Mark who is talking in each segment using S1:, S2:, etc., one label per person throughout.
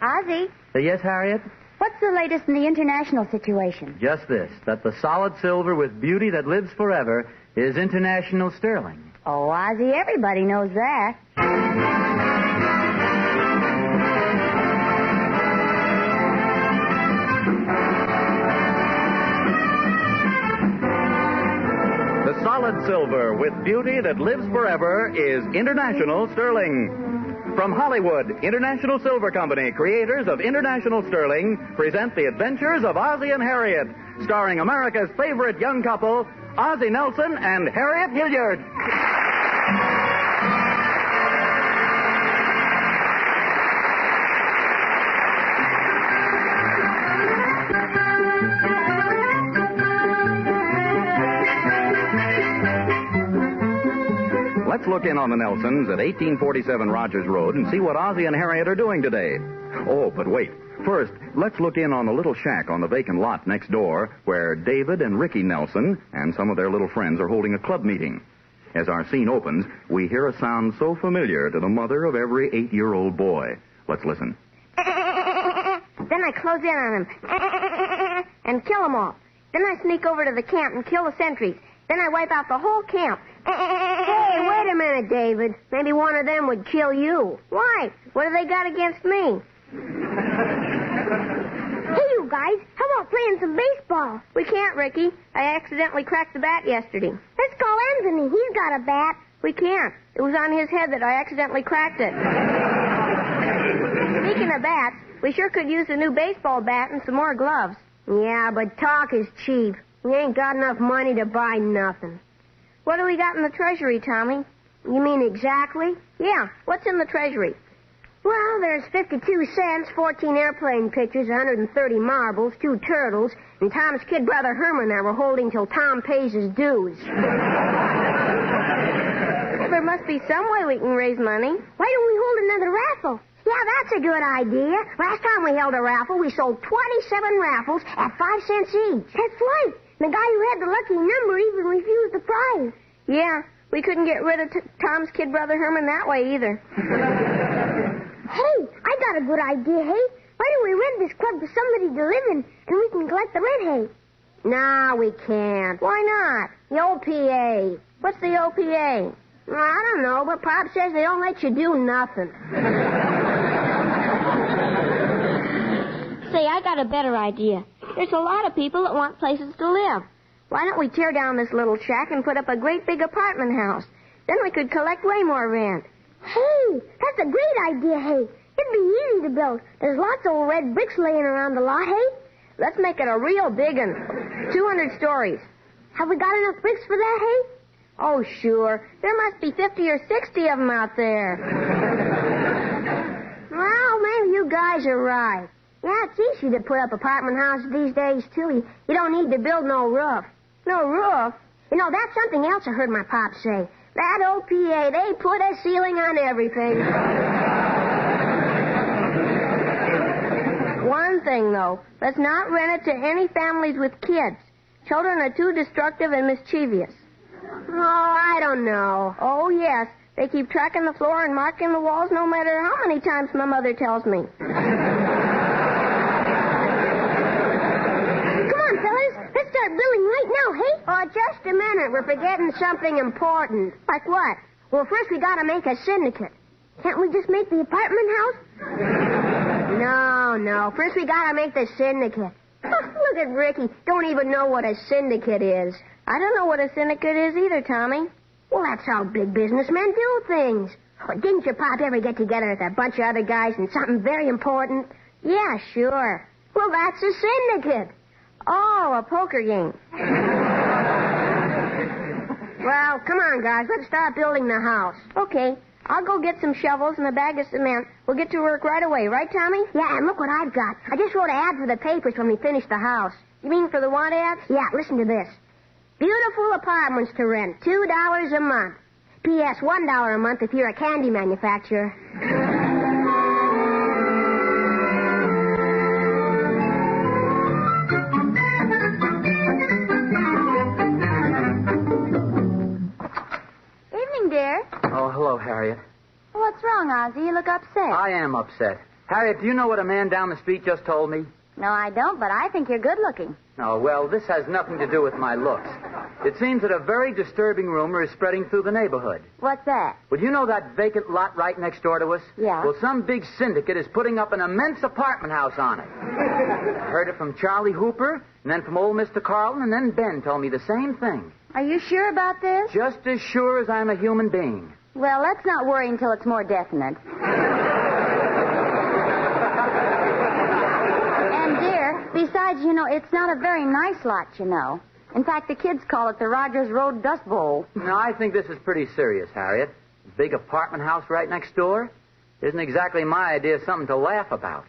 S1: Ozzie?
S2: Yes, Harriet?
S1: What's the latest in the international situation?
S2: Just this, that the solid silver with beauty that lives forever is international sterling.
S1: Oh, Ozzie, everybody knows that.
S3: The solid silver with beauty that lives forever is international sterling. From Hollywood, International Silver Company, creators of International Sterling, present the adventures of Ozzie and Harriet, starring America's favorite young couple, Ozzie Nelson and Harriet Hilliard. Let's look in on the Nelsons at 1847 Rogers Road and see what Ozzie and Harriet are doing today. Oh, but wait. First, let's look in on the little shack on the vacant lot next door where David and Ricky Nelson and some of their little friends are holding a club meeting. As our scene opens, we hear a sound so familiar to the mother of every 8-year-old boy. Let's listen.
S4: Then I close in on them and kill them all. Then I sneak over to the camp and kill the sentries. Then I wipe out the whole camp. Hey, wait a minute, David. Maybe one of them would kill you. Why? What have they got against me? Hey, you guys, how about playing some baseball? We can't, Ricky. I accidentally cracked the bat yesterday. Let's call Anthony. He's got a bat. We can't. It was on his head that I accidentally cracked it. Speaking of bats, we sure could use a new baseball bat and some more gloves. Yeah, but talk is cheap. We ain't got enough money to buy nothing. What do we got in the treasury, Tommy? You mean exactly? Yeah, what's in the treasury? Well, there's 52 cents, 14 airplane pictures, 130 marbles, 2 turtles, and Tom's kid brother Herman that we're holding till Tom pays his dues. Well, there must be some way we can raise money. Why don't we hold another raffle? Yeah, that's a good idea. Last time we held a raffle, we sold 27 raffles at 5 cents each. That's right. The guy who had the lucky number even refused the prize. Yeah, we couldn't get rid of Tom's kid brother Herman that way either. Hey, I got a good idea, hey? Why don't we rent this club to somebody to live in, and we can collect the rent, hey? Nah, we can't. Why not? The OPA. What's the OPA? Well, I don't know, but Pop says they don't let you do nothing. Say, I got a better idea. There's a lot of people that want places to live. Why don't we tear down this little shack and put up a great big apartment house? Then we could collect way more rent. Hey, that's a great idea, hey. It'd be easy to build. There's lots of old red bricks laying around the lot, hey? Let's make it a real big one. 200 stories. Have we got enough bricks for that, hey? Oh, sure. There must be 50 or 60 of them out there. Well, maybe you guys are right. Yeah, it's easy to put up apartment houses these days, too. You don't need to build no roof. No roof? You know, that's something else I heard my pop say. That OPA, they put a ceiling on everything. One thing, though. Let's not rent it to any families with kids. Children are too destructive and mischievous. Oh, I don't know. Oh, yes. They keep tracking the floor and marking the walls no matter how many times my mother tells me. Let's start building right now, hey? Oh, just a minute. We're forgetting something important. Like what? Well, first we gotta make a syndicate. Can't we just make the apartment house? No. First we gotta make the syndicate. Look at Ricky. Don't even know what a syndicate is. I don't know what a syndicate is either, Tommy. Well, that's how big businessmen do things. Oh, didn't your pop ever get together with a bunch of other guys and something very important? Yeah, sure. Well, that's a syndicate. Oh, a poker game. Well, come on, guys. Let's start building the house. Okay. I'll go get some shovels and a bag of cement. We'll get to work right away, right, Tommy? Yeah, and look what I've got. I just wrote an ad for the papers when we finish the house. You mean for the want ads? Yeah, listen to this. Beautiful apartments to rent, $2 a month. P.S., $1 a month if you're a candy manufacturer.
S1: Evening, dear.
S2: Oh, hello, Harriet.
S1: What's wrong, Ozzie? You look upset.
S2: I am upset. Harriet, do you know what a man down the street just told me?
S1: No, I don't, but I think you're good looking.
S2: Oh, well, this has nothing to do with my looks. It seems that a very disturbing rumor is spreading through the neighborhood.
S1: What's that?
S2: Well, you know that vacant lot right next door to us?
S1: Yeah.
S2: Well, some big syndicate is putting up an immense apartment house on it. I heard it from Charlie Hooper, and then from old Mr. Carlton, and then Ben told me the same thing.
S1: Are you sure about this?
S2: Just as sure as I'm a human being.
S1: Well, let's not worry until it's more definite. And, dear, besides, it's not a very nice lot, In fact, the kids call it the Rogers Road Dust Bowl.
S2: No, I think this is pretty serious, Harriet. A big apartment house right next door isn't exactly my idea of something to laugh about.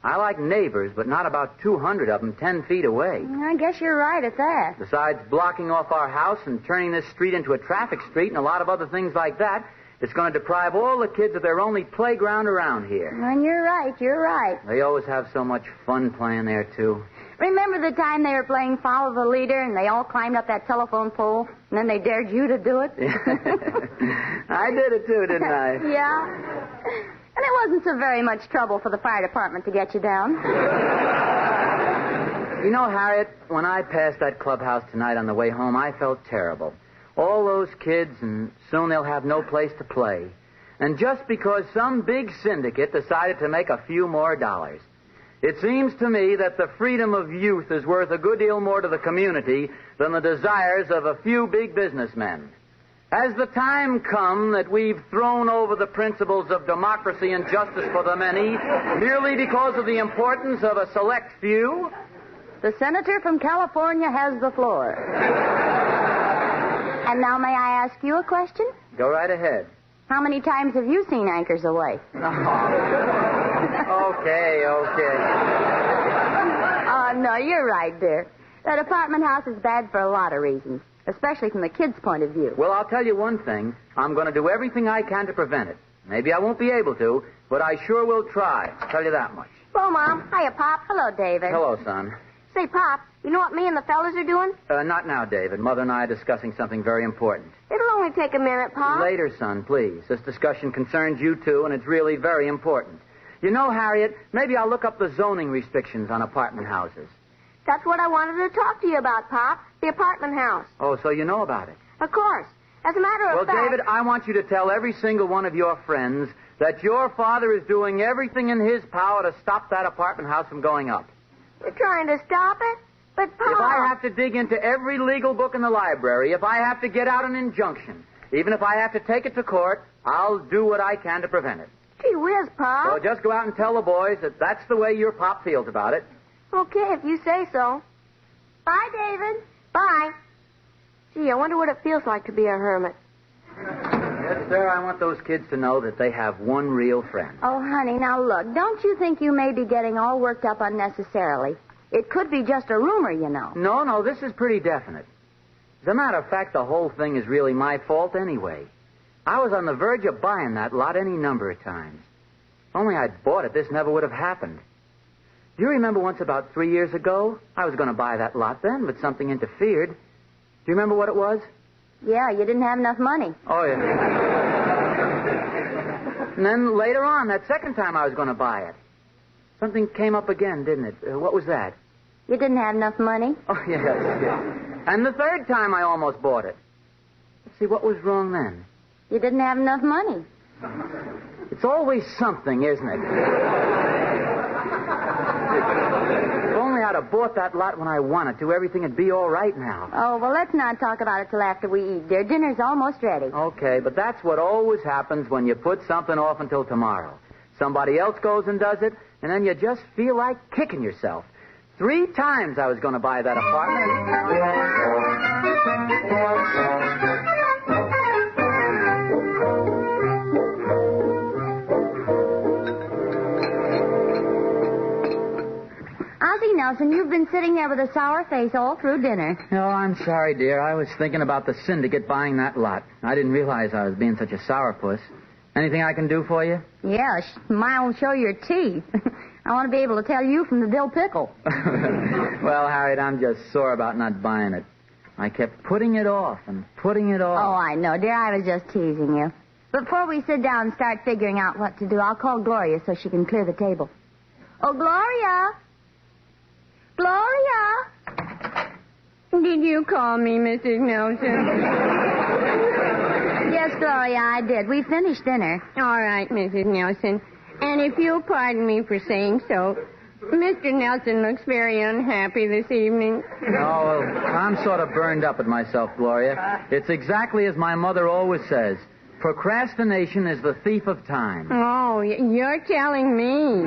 S2: I like neighbors, but not about 200 of them 10 feet away.
S1: I guess you're right at that.
S2: Besides blocking off our house and turning this street into a traffic street and a lot of other things like that, it's going to deprive all the kids of their only playground around here.
S1: And you're right.
S2: They always have so much fun playing there, too.
S1: Remember the time they were playing Follow the Leader and they all climbed up that telephone pole and then they dared you to do it?
S2: I did it, too, didn't I?
S1: Yeah. And it wasn't so very much trouble for the fire department to get you down.
S2: You know, Harriet, when I passed that clubhouse tonight on the way home, I felt terrible. All those kids, and soon they'll have no place to play. And just because some big syndicate decided to make a few more dollars. It seems to me that the freedom of youth is worth a good deal more to the community than the desires of a few big businessmen. Has the time come that we've thrown over the principles of democracy and justice for the many merely because of the importance of a select few?
S1: The senator from California has the floor. And now may I ask you a question?
S2: Go right ahead.
S1: How many times have you seen Anchors Away?
S2: Okay.
S1: No, you're right, dear. That apartment house is bad for a lot of reasons, especially from the kids' point of view.
S2: Well, I'll tell you one thing. I'm going to do everything I can to prevent it. Maybe I won't be able to, but I sure will try. I'll tell you that much.
S4: Hello, Mom. Hiya, Pop.
S1: Hello, David.
S2: Hello, son.
S4: Say, Pop, you know what me and the fellas are doing?
S2: Not now, David. Mother and I are discussing something very important.
S4: It'll only take a minute, Pop.
S2: Later, son, please. This discussion concerns you, too, and it's really very important. You know, Harriet, maybe I'll look up the zoning restrictions on apartment houses.
S4: That's what I wanted to talk to you about, Pop. The apartment house.
S2: Oh, so you know about it.
S4: Of course. As a matter of fact...
S2: Well, David, I want you to tell every single one of your friends that your father is doing everything in his power to stop that apartment house from going up.
S4: You're trying to stop it? But, Pop...
S2: If I have to dig into every legal book in the library, if I have to get out an injunction, even if I have to take it to court, I'll do what I can to prevent it.
S4: Gee whiz, Pop.
S2: So just go out and tell the boys that that's the way your pop feels about it.
S4: Okay, if you say so. Bye, David. Bye. Gee, I wonder what it feels like to be a hermit.
S2: Yes, sir, I want those kids to know that they have one real friend.
S1: Oh, honey, now look, don't you think you may be getting all worked up unnecessarily? It could be just a rumor, you know.
S2: No, this is pretty definite. As a matter of fact, the whole thing is really my fault anyway. I was on the verge of buying that lot any number of times. If only I'd bought it, this never would have happened. Do you remember once about 3 years ago? I was going to buy that lot then, but something interfered. Do you remember what it was?
S1: Yeah, you didn't have enough money.
S2: Oh, yeah. And then later on, that second time I was going to buy it, something came up again, didn't it? What was that?
S1: You didn't have enough money?
S2: Oh, yes. And the third time I almost bought it. Let's see, what was wrong then?
S1: You didn't have enough money.
S2: It's always something, isn't it? If only I'd have bought that lot when I wanted to, everything would be all right now.
S1: Oh, well, let's not talk about it till after we eat, dear. Dinner's almost ready.
S2: Okay, but that's what always happens when you put something off until tomorrow. Somebody else goes and does it, and then you just feel like kicking yourself. 3 times I was going to buy that apartment.
S1: Ozzie Nelson, you've been sitting there with a sour face all through dinner.
S2: Oh, I'm sorry, dear. I was thinking about the syndicate buying that lot. I didn't realize I was being such a sourpuss. Anything I can do for you?
S1: Yeah, smile and show your teeth. I want to be able to tell you from the dill pickle.
S2: Well, Harriet, I'm just sore about not buying it. I kept putting it off and putting it off.
S1: Oh, I know, dear. I was just teasing you. Before we sit down and start figuring out what to do, I'll call Gloria so she can clear the table. Oh, Gloria! Gloria!
S5: Did you call me, Mrs. Nelson?
S1: Yes, Gloria, I did. We finished dinner.
S5: All right, Mrs. Nelson. And if you'll pardon me for saying so, Mr. Nelson looks very unhappy this evening.
S2: Oh, well, I'm sort of burned up at myself, Gloria. It's exactly as my mother always says. Procrastination is the thief of time.
S5: Oh, you're telling me.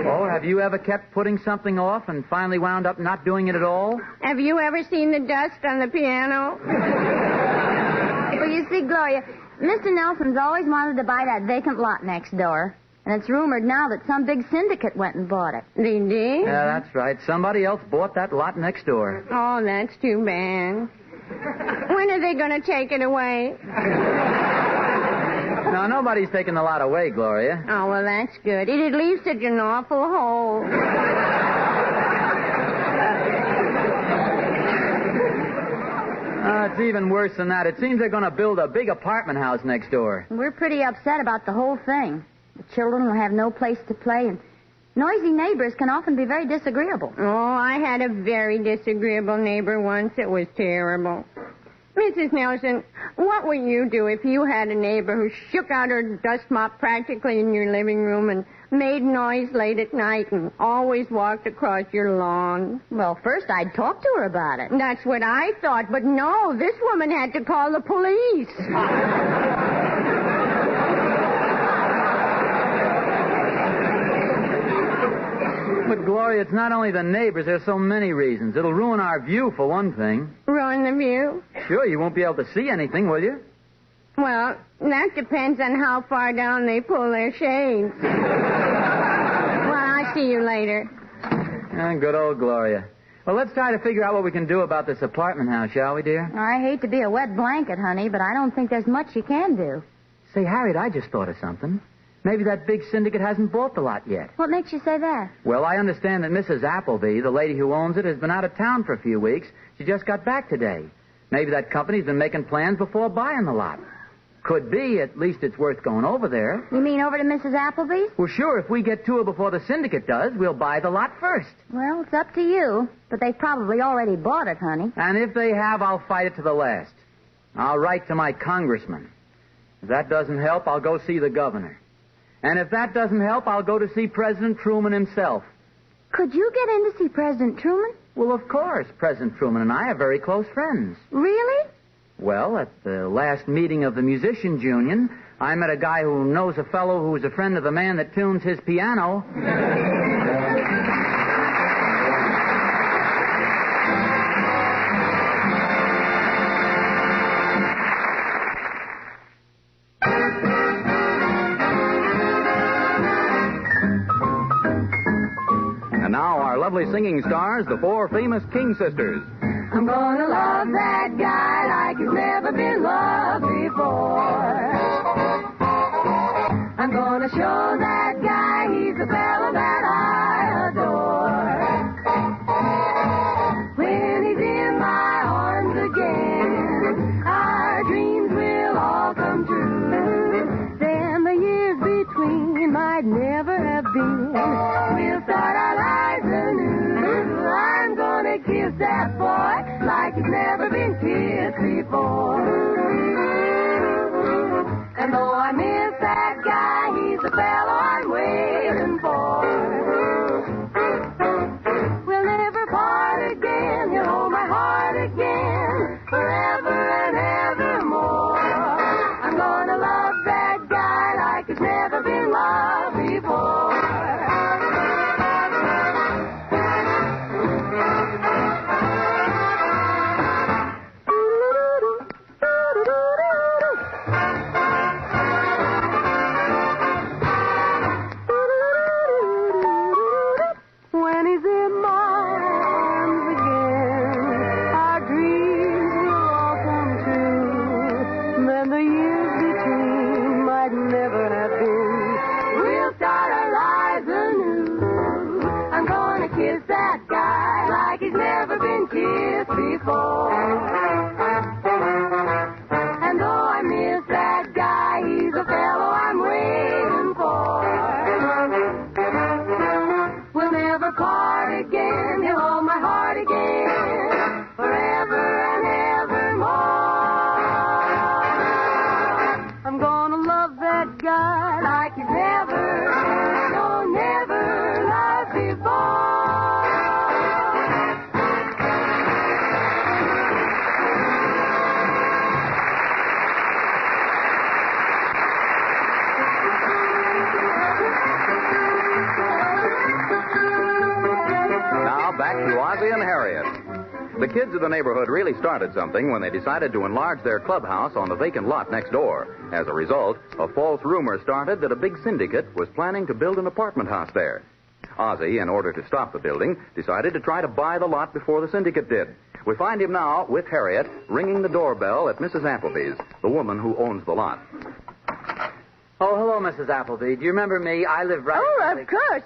S2: Oh, have you ever kept putting something off and finally wound up not doing it at all?
S5: Have you ever seen the dust on the piano?
S1: Well, you see, Gloria, Mr. Nelson's always wanted to buy that vacant lot next door. And it's rumored now that some big syndicate went and bought it.
S5: They did?
S2: Yeah, that's right. Somebody else bought that lot next door.
S5: Oh, that's too bad. When are they going to take it away?
S2: No, nobody's taking the lot away, Gloria.
S5: Oh, well, that's good. It'd leave such an awful hole.
S2: It's even worse than that. It seems they're going to build a big apartment house next door.
S1: We're pretty upset about the whole thing. The children will have no place to play, and noisy neighbors can often be very disagreeable.
S5: Oh, I had a very disagreeable neighbor once. It was terrible. Mrs. Nelson, what would you do if you had a neighbor who shook out her dust mop practically in your living room and made noise late at night and always walked across your lawn?
S1: Well, first I'd talk to her about it.
S5: That's what I thought, but no, this woman had to call the police.
S2: But, Gloria, it's not only the neighbors. There's so many reasons. It'll ruin our view, for one thing.
S5: Ruin the view?
S2: Sure, you won't be able to see anything, will you?
S5: Well, that depends on how far down they pull their shades. Well, I'll see you later.
S2: Good old Gloria. Well, let's try to figure out what we can do about this apartment house, shall we, dear?
S1: I hate to be a wet blanket, honey, but I don't think there's much you can do.
S2: Say, Harriet, I just thought of something. Maybe that big syndicate hasn't bought the lot yet.
S1: What makes you say that?
S2: Well, I understand that Mrs. Appleby, the lady who owns it, has been out of town for a few weeks. She just got back today. Maybe that company's been making plans before buying the lot. Could be. At least it's worth going over there.
S1: You mean over to Mrs. Appleby's?
S2: Well, sure. If we get to her before the syndicate does, we'll buy the lot first.
S1: Well, it's up to you. But they've probably already bought it, honey.
S2: And if they have, I'll fight it to the last. I'll write to my congressman. If that doesn't help, I'll go see the governor. And if that doesn't help, I'll go to see President Truman himself.
S1: Could you get in to see President Truman?
S2: Well, of course. President Truman and I are very close friends.
S1: Really?
S2: Well, at the last meeting of the Musicians' Union, I met a guy who knows a fellow who's a friend of the man that tunes his piano.
S3: And now our lovely singing stars, the four famous King sisters.
S6: I'm gonna love that guy like he's never been loved before. I'm gonna show that guy he's the fella that I adore. When he's in my arms again, our dreams will all come true. Then the years between might never have been. We'll start our lives anew. I'm gonna kiss that boy like he's never been kissed before. And though I miss that guy, he's the fellow I'm waiting for. We'll never part again, he'll hold my heart again, forever and evermore. I'm gonna love that guy like he's never been loved before. Before. And though I
S3: The kids of the neighborhood really started something when they decided to enlarge their clubhouse on the vacant lot next door. As a result, a false rumor started that a big syndicate was planning to build an apartment house there. Ozzie, in order to stop the building, decided to try to buy the lot before the syndicate did. We find him now, with Harriet, ringing the doorbell at Mrs. Appleby's, the woman who owns the lot.
S2: Oh, hello, Mrs. Appleby. Do you remember me? I live right...
S5: Oh, of course.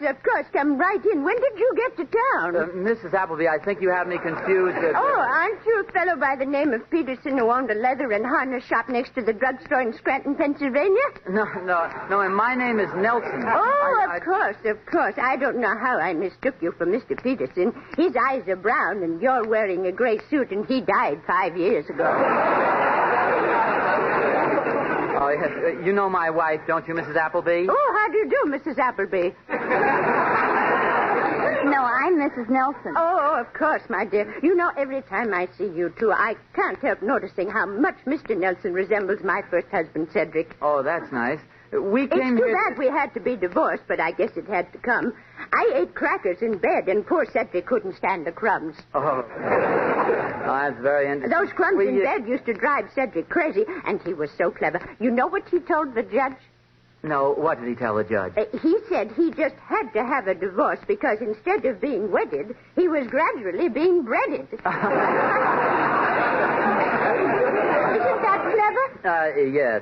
S5: Come right in. When did you get to town?
S2: Mrs. Appleby, I think you have me confused.
S5: Oh, aren't you a fellow by the name of Peterson who owned a leather and harness shop next to the drugstore in Scranton, Pennsylvania?
S2: No, and my name is Nelson.
S5: Oh, of course. I don't know how I mistook you for Mr. Peterson. His eyes are brown, and you're wearing a gray suit, and he died 5 years ago.
S2: Oh, yes. You know my wife, don't you, Mrs. Appleby?
S5: Oh, how do you do, Mrs. Appleby?
S1: No, I'm Mrs. Nelson.
S5: Oh, of course, my dear. You know, every time I see you two, I can't help noticing how much Mr. Nelson resembles my first husband, Cedric.
S2: Oh, that's nice. We came
S5: It's too
S2: here...
S5: bad we had to be divorced, but I guess it had to come. I ate crackers in bed, and poor Cedric couldn't stand the crumbs.
S2: Oh, that's very interesting.
S5: Those crumbs in bed used to drive Cedric crazy, and he was so clever. You know what he told the judge?
S2: No, what did he tell the judge?
S5: He said he just had to have a divorce because instead of being wedded, he was gradually being breaded. Isn't that clever?
S2: Yes.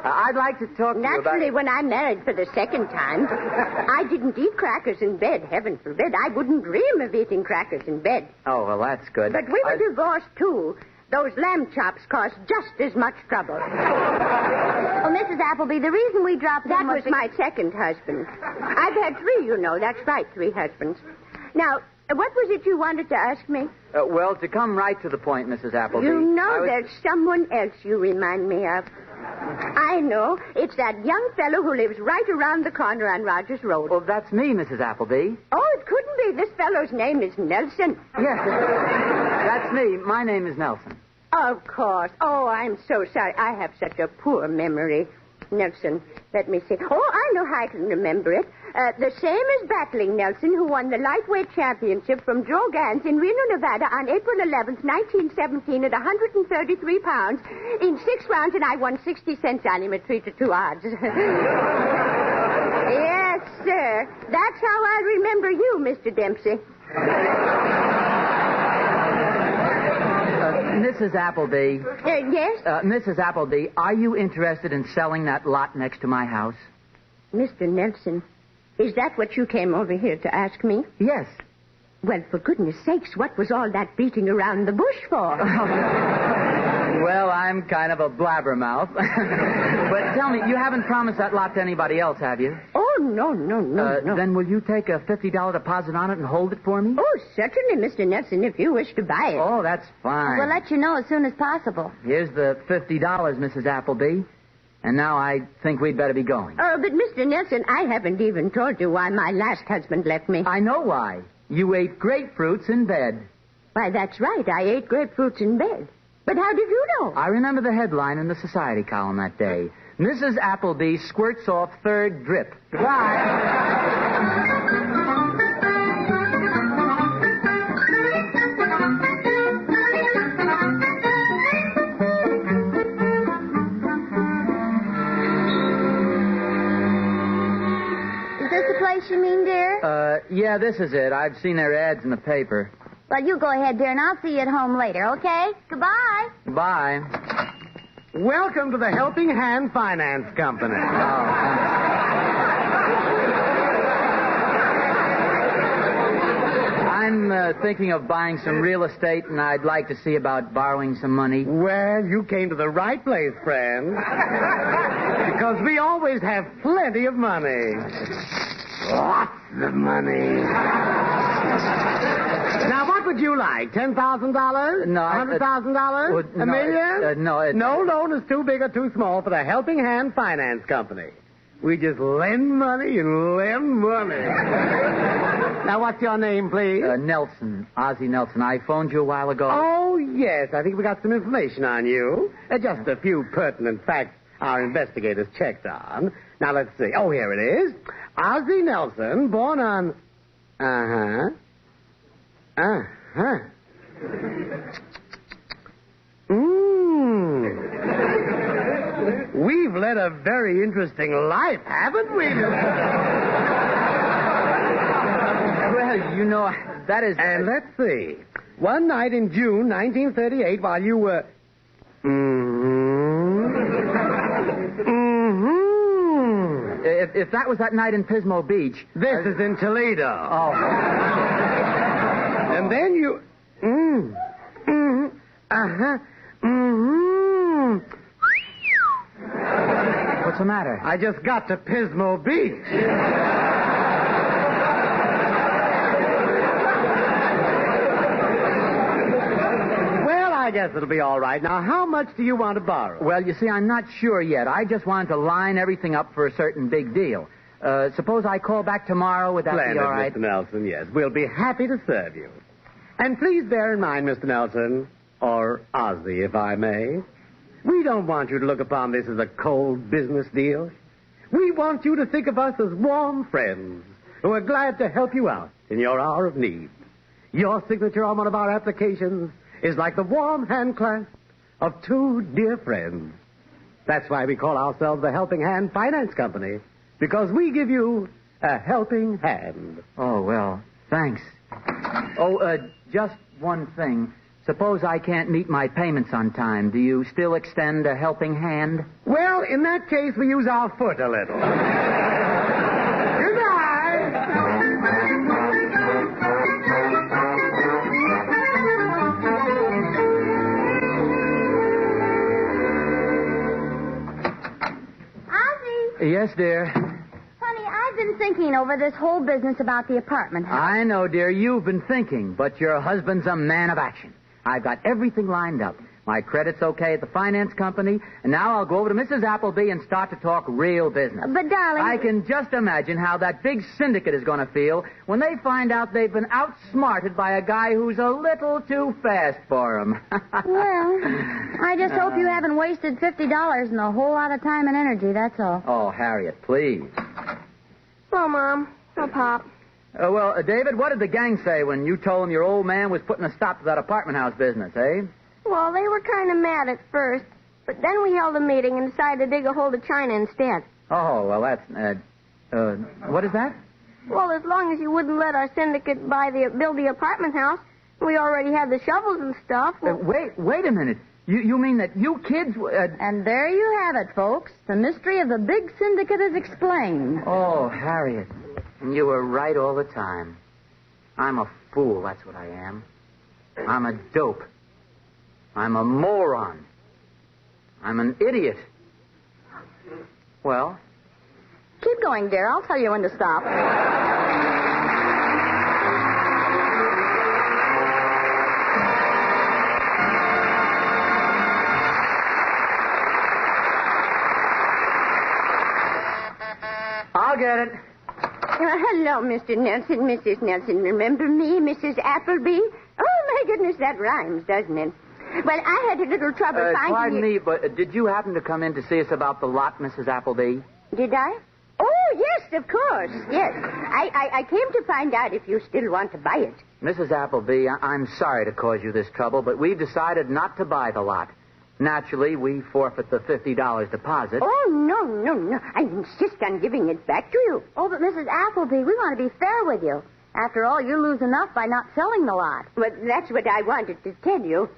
S2: I'd like to talk to you about...
S5: Naturally, when I married for the second time, I didn't eat crackers in bed. Heaven forbid. I wouldn't dream of eating crackers in bed.
S2: Oh, well, that's good.
S5: But we were divorced, too. Those lamb chops cost just as much trouble.
S1: Well, Mrs. Appleby, the reason we dropped in
S5: That was my second husband. I've had 3, you know. That's right, 3 husbands. Now, what was it you wanted to ask me?
S2: Well, to come right to the point, Mrs. Appleby...
S5: You know there's someone else you remind me of. I know. It's that young fellow who lives right around the corner on Rogers Road.
S2: Well, that's me, Mrs. Appleby.
S5: Oh, it couldn't be. This fellow's name is Nelson.
S2: Yes, that's me. My name is Nelson.
S5: Of course. Oh, I'm so sorry. I have such a poor memory. Nelson, let me see. Oh, I know how I can remember it. The same as Battling Nelson, who won the lightweight championship from Joe Gans in Reno, Nevada on April 11th, 1917 at 133 pounds in 6 rounds, and I won 60 cents on him at 3-2 odds. Yes, sir. That's how I remember you, Mr. Dempsey.
S2: Mrs. Appleby.
S5: Yes?
S2: Mrs. Appleby, are you interested in selling that lot next to my house?
S5: Mr. Nelson, is that what you came over here to ask me?
S2: Yes.
S5: Well, for goodness sakes, what was all that beating around the bush for?
S2: Well, I'm kind of a blabbermouth. But tell me, you haven't promised that lot to anybody else, have you?
S5: Oh, no.
S2: Then will you take a $50 deposit on it and hold it for me?
S5: Oh, certainly, Mr. Nelson, if you wish to buy it.
S2: Oh, that's fine.
S1: We'll let you know as soon as possible.
S2: Here's the $50, Mrs. Appleby. And now I think we'd better be going.
S5: Oh, but Mr. Nelson, I haven't even told you why my last husband left me.
S2: I know why. You ate grapefruits in bed.
S5: Why, that's right. I ate grapefruits in bed. But how did you know?
S2: I remember the headline in the society column that day. Mrs. Appleby squirts off 3rd drip. Goodbye.
S1: Is this the place you mean, dear?
S2: Yeah, this is it. I've seen their ads in the paper.
S1: Well, you go ahead, dear, and I'll see you at home later, okay? Goodbye.
S2: Bye.
S7: Welcome to the Helping Hand Finance Company.
S2: I'm thinking of buying some real estate, and I'd like to see about borrowing some money.
S7: Well, you came to the right place, friend. Because we always have plenty of money. Lots of money. Now, what would you like? $10,000?
S2: No,
S7: $100,000?
S2: no,
S7: $1 million?
S2: no.
S7: No loan is too big or too small for the Helping Hand Finance Company. We just lend money and lend money. Now, what's your name, please?
S2: Nelson. Ozzie Nelson. I phoned you a while ago.
S7: Oh, yes. I think we got some information on you. Just a few pertinent facts our investigators checked on. Now, let's see. Oh, here it is. Ozzie Nelson, born on... We've led a very interesting life, haven't we?
S2: Well, you know, that is...
S7: And let's see. One night in June 1938, while you were...
S2: If that was that night in Pismo Beach...
S7: This is in Toledo.
S2: Oh.
S7: And then you...
S2: What's the matter?
S7: I just got to Pismo Beach. Well, I guess it'll be all right. Now, how much do you want to borrow?
S2: Well, you see, I'm not sure yet. I just wanted to line everything up for a certain big deal. Suppose I call back tomorrow. Would that be all right?
S7: Mr. Nelson, yes. We'll be happy to serve you. And please bear in mind, Mr. Nelson, or Ozzie, if I may, we don't want you to look upon this as a cold business deal. We want you to think of us as warm friends who are glad to help you out in your hour of need. Your signature on one of our applications is like the warm hand clasp of two dear friends. That's why we call ourselves the Helping Hand Finance Company, because we give you a helping hand.
S2: Oh, well, thanks. Oh, just one thing. Suppose I can't meet my payments on time. Do you still extend a helping hand?
S7: Well, in that case, we use our foot a little. Goodbye.
S1: Ozzie!
S2: Yes, dear.
S1: Honey, I've been thinking over this whole business about the apartment house.
S2: I know, dear, you've been thinking, but your husband's a man of action. I've got everything lined up. My credit's okay at the finance company, and now I'll go over to Mrs. Appleby and start to talk real business.
S1: But, darling...
S2: I can just imagine how that big syndicate is going to feel when they find out they've been outsmarted by a guy who's a little too fast for them.
S1: Well, I just hope you haven't wasted $50 and a whole lot of time and energy, that's all.
S2: Oh, Harriet, please.
S4: Hello, Mom. Hello, Pop.
S2: Well, David, what did the gang say when you told them your old man was putting a stop to that apartment house business, eh?
S4: Well, they were kind of mad at first, but then we held a meeting and decided to dig a hole to China instead.
S2: Oh, well, that's... what is that?
S4: Well, as long as you wouldn't let our syndicate build the apartment house, we already had the shovels and stuff. Well...
S2: Wait a minute. You mean that you kids...
S1: And there you have it, folks. The mystery of the big syndicate is explained.
S2: Oh, Harriet. You were right all the time. I'm a fool, that's what I am. I'm a dope. I'm a moron. I'm an idiot. Well?
S1: Keep going, dear. I'll tell you when to stop.
S2: I'll get it.
S5: Hello, Mr. Nelson, Mrs. Nelson. Remember me, Mrs. Appleby? Oh, my goodness, that rhymes, doesn't it? Well, I had a little trouble finding...
S2: Pardon me, but did you happen to come in to see us about the lot, Mrs. Appleby?
S5: Did I? Oh, yes, of course, yes. I came to find out if you still want to buy it.
S2: Mrs. Appleby, I'm sorry to cause you this trouble, but we've decided not to buy the lot. Naturally, we forfeit the $50 deposit.
S5: Oh, no. I insist on giving it back to you.
S1: Oh, but Mrs. Appleby, we want to be fair with you. After all, you lose enough by not selling the lot.
S5: Well, that's what I wanted to tell you.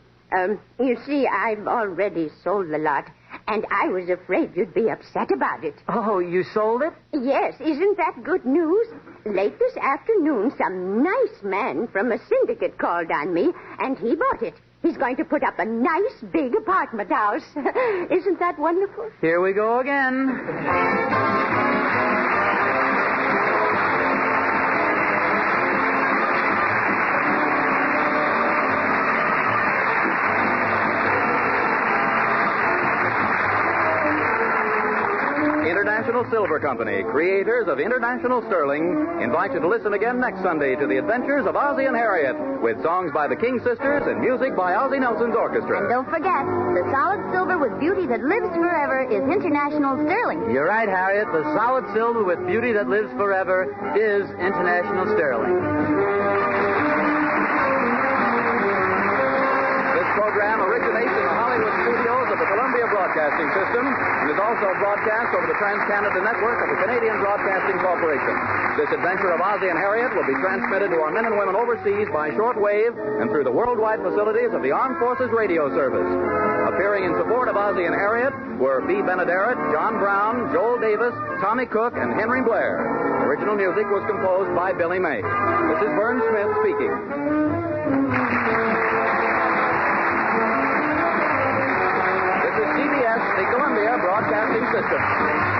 S5: You see, I've already sold the lot, and I was afraid you'd be upset about it.
S2: Oh, you sold it?
S5: Yes, isn't that good news? Late this afternoon, some nice man from a syndicate called on me, and he bought it. He's going to put up a nice big apartment house. Isn't that wonderful?
S2: Here we go again.
S3: International Silver Company, creators of International Sterling, invite you to listen again next Sunday to the adventures of Ozzie and Harriet, with songs by the King Sisters and music by Ozzie Nelson's orchestra.
S1: And don't forget, the solid silver with beauty that lives forever is International Sterling.
S2: You're right, Harriet. The solid silver with beauty that lives forever is International Sterling.
S3: program originates in the Hollywood studios of the Columbia Broadcasting System and is also broadcast over the Trans-Canada Network of the Canadian Broadcasting Corporation. This adventure of Ozzie and Harriet will be transmitted to our men and women overseas by shortwave and through the worldwide facilities of the Armed Forces Radio Service. Appearing in support of Ozzie and Harriet were B. Benaderet, John Brown, Joel Davis, Tommy Cook, and Henry Blair. Original music was composed by Billy May. This is Vern Smith speaking. This is CBS, the Columbia Broadcasting System.